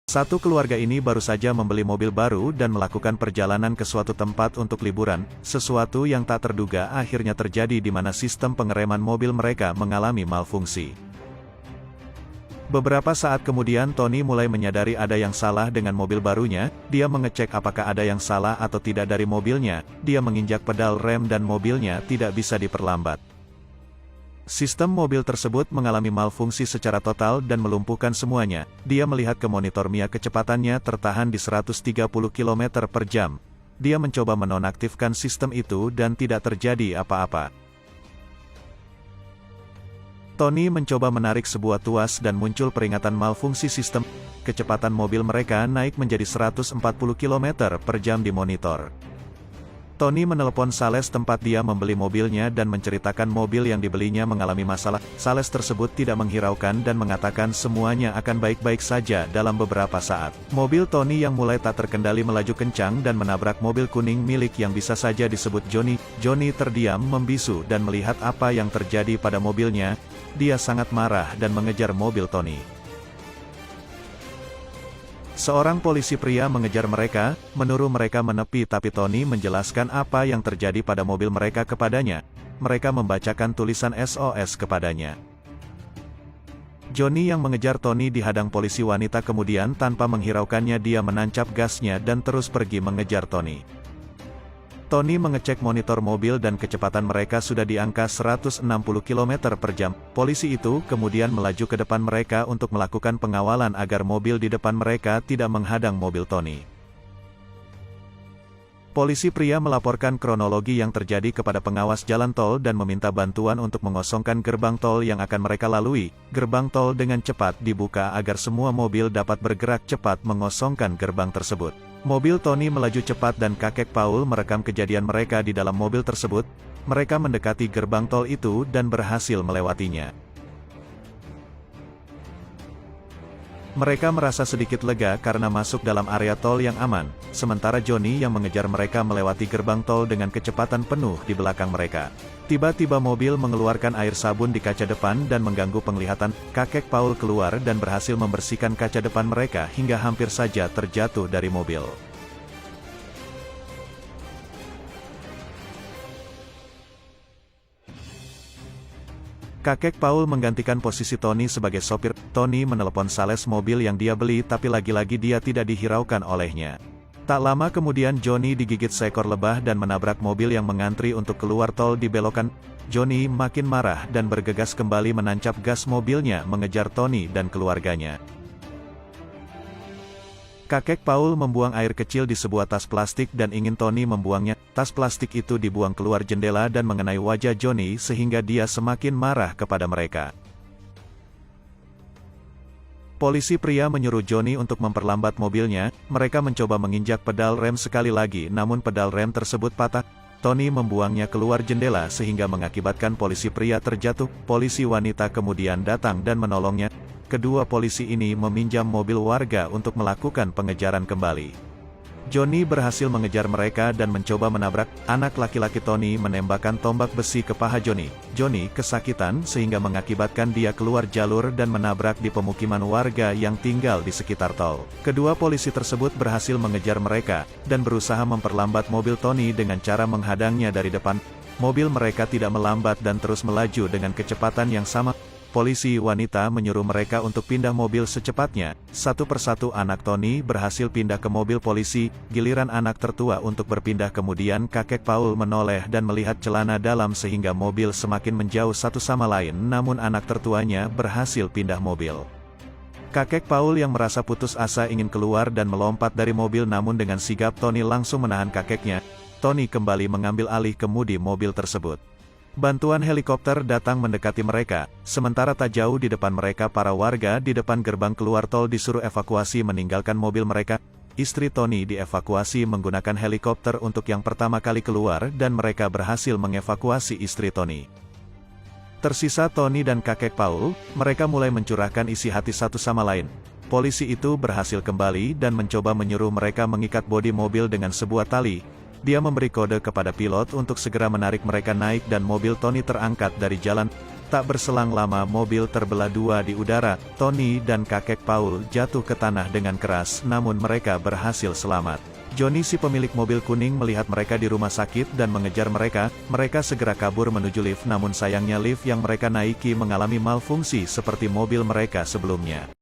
Satu keluarga ini baru saja membeli mobil baru dan melakukan perjalanan ke suatu tempat untuk liburan. Sesuatu yang tak terduga akhirnya terjadi di mana sistem pengereman mobil mereka mengalami malfungsi. Beberapa saat kemudian Tony mulai menyadari ada yang salah dengan mobil barunya. Dia mengecek apakah ada yang salah atau tidak dari mobilnya. Dia menginjak pedal rem dan mobilnya tidak bisa diperlambat. Sistem mobil tersebut mengalami malfungsi secara total dan melumpuhkan semuanya. Dia melihat ke monitor Mia, kecepatannya tertahan di 130 km per jam. Dia mencoba menonaktifkan sistem itu dan tidak terjadi apa-apa. Tony mencoba menarik sebuah tuas dan muncul peringatan malfungsi sistem. Kecepatan mobil mereka naik menjadi 140 km per jam di monitor. Tony menelepon sales tempat dia membeli mobilnya dan menceritakan mobil yang dibelinya mengalami masalah. Sales tersebut tidak menghiraukan dan mengatakan semuanya akan baik-baik saja dalam beberapa saat. Mobil Tony yang mulai tak terkendali melaju kencang dan menabrak mobil kuning milik yang bisa saja disebut Johnny. Johnny terdiam membisu dan melihat apa yang terjadi pada mobilnya. Dia sangat marah dan mengejar mobil Tony. Seorang polisi pria mengejar mereka, menyuruh mereka menepi, tapi Tony menjelaskan apa yang terjadi pada mobil mereka kepadanya. Mereka membacakan tulisan SOS kepadanya. Johnny yang mengejar Tony dihadang polisi wanita, kemudian tanpa menghiraukannya dia menancap gasnya dan terus pergi mengejar Tony. Tony mengecek monitor mobil dan kecepatan mereka sudah di angka 160 km per jam. Polisi itu kemudian melaju ke depan mereka untuk melakukan pengawalan agar mobil di depan mereka tidak menghadang mobil Tony. Polisi pria melaporkan kronologi yang terjadi kepada pengawas jalan tol dan meminta bantuan untuk mengosongkan gerbang tol yang akan mereka lalui. Gerbang tol dengan cepat dibuka agar semua mobil dapat bergerak cepat mengosongkan gerbang tersebut. Mobil Tony melaju cepat dan kakek Paul merekam kejadian mereka di dalam mobil tersebut. Mereka mendekati gerbang tol itu dan berhasil melewatinya. Mereka merasa sedikit lega karena masuk dalam area tol yang aman, sementara Johnny yang mengejar mereka melewati gerbang tol dengan kecepatan penuh di belakang mereka. Tiba-tiba mobil mengeluarkan air sabun di kaca depan dan mengganggu penglihatan. Kakek Paul keluar dan berhasil membersihkan kaca depan mereka hingga hampir saja terjatuh dari mobil. Kakek Paul menggantikan posisi Tony sebagai sopir. Tony menelepon sales mobil yang dia beli, tapi lagi-lagi dia tidak dihiraukan olehnya. Tak lama kemudian Johnny digigit seekor lebah dan menabrak mobil yang mengantri untuk keluar tol di belokan. Johnny makin marah dan bergegas kembali menancap gas mobilnya mengejar Tony dan keluarganya. Kakek Paul membuang air kecil di sebuah tas plastik dan ingin Tony membuangnya. Tas plastik itu dibuang keluar jendela dan mengenai wajah Johnny sehingga dia semakin marah kepada mereka. Polisi pria menyuruh Johnny untuk memperlambat mobilnya. Mereka mencoba menginjak pedal rem sekali lagi, namun pedal rem tersebut patah. Tony membuangnya keluar jendela sehingga mengakibatkan polisi pria terjatuh. Polisi wanita kemudian datang dan menolongnya. Kedua polisi ini meminjam mobil warga untuk melakukan pengejaran kembali. Johnny berhasil mengejar mereka dan mencoba menabrak. Anak laki-laki Tony menembakkan tombak besi ke paha Johnny. Johnny kesakitan sehingga mengakibatkan dia keluar jalur dan menabrak di pemukiman warga yang tinggal di sekitar tol. Kedua polisi tersebut berhasil mengejar mereka dan berusaha memperlambat mobil Tony dengan cara menghadangnya dari depan. Mobil mereka tidak melambat dan terus melaju dengan kecepatan yang sama. Polisi wanita menyuruh mereka untuk pindah mobil secepatnya. Satu persatu anak Tony berhasil pindah ke mobil polisi, giliran anak tertua untuk berpindah. Kemudian kakek Paul menoleh dan melihat celana dalam sehingga mobil semakin menjauh satu sama lain, namun anak tertuanya berhasil pindah mobil. Kakek Paul yang merasa putus asa ingin keluar dan melompat dari mobil, namun dengan sigap Tony langsung menahan kakeknya. Tony kembali mengambil alih kemudi mobil tersebut. Bantuan helikopter datang mendekati mereka, sementara tak jauh di depan mereka para warga di depan gerbang keluar tol disuruh evakuasi meninggalkan mobil mereka. Istri Tony dievakuasi menggunakan helikopter untuk yang pertama kali keluar dan mereka berhasil mengevakuasi istri Tony. Tersisa Tony dan kakek Paul, mereka mulai mencurahkan isi hati satu sama lain. Polisi itu berhasil kembali dan mencoba menyuruh mereka mengikat bodi mobil dengan sebuah tali. Dia memberi kode kepada pilot untuk segera menarik mereka naik dan mobil Tony terangkat dari jalan. Tak berselang lama mobil terbelah dua di udara, Tony dan kakek Paul jatuh ke tanah dengan keras namun mereka berhasil selamat. Johnny si pemilik mobil kuning melihat mereka di rumah sakit dan mengejar mereka segera kabur menuju lift namun sayangnya lift yang mereka naiki mengalami malfungsi seperti mobil mereka sebelumnya.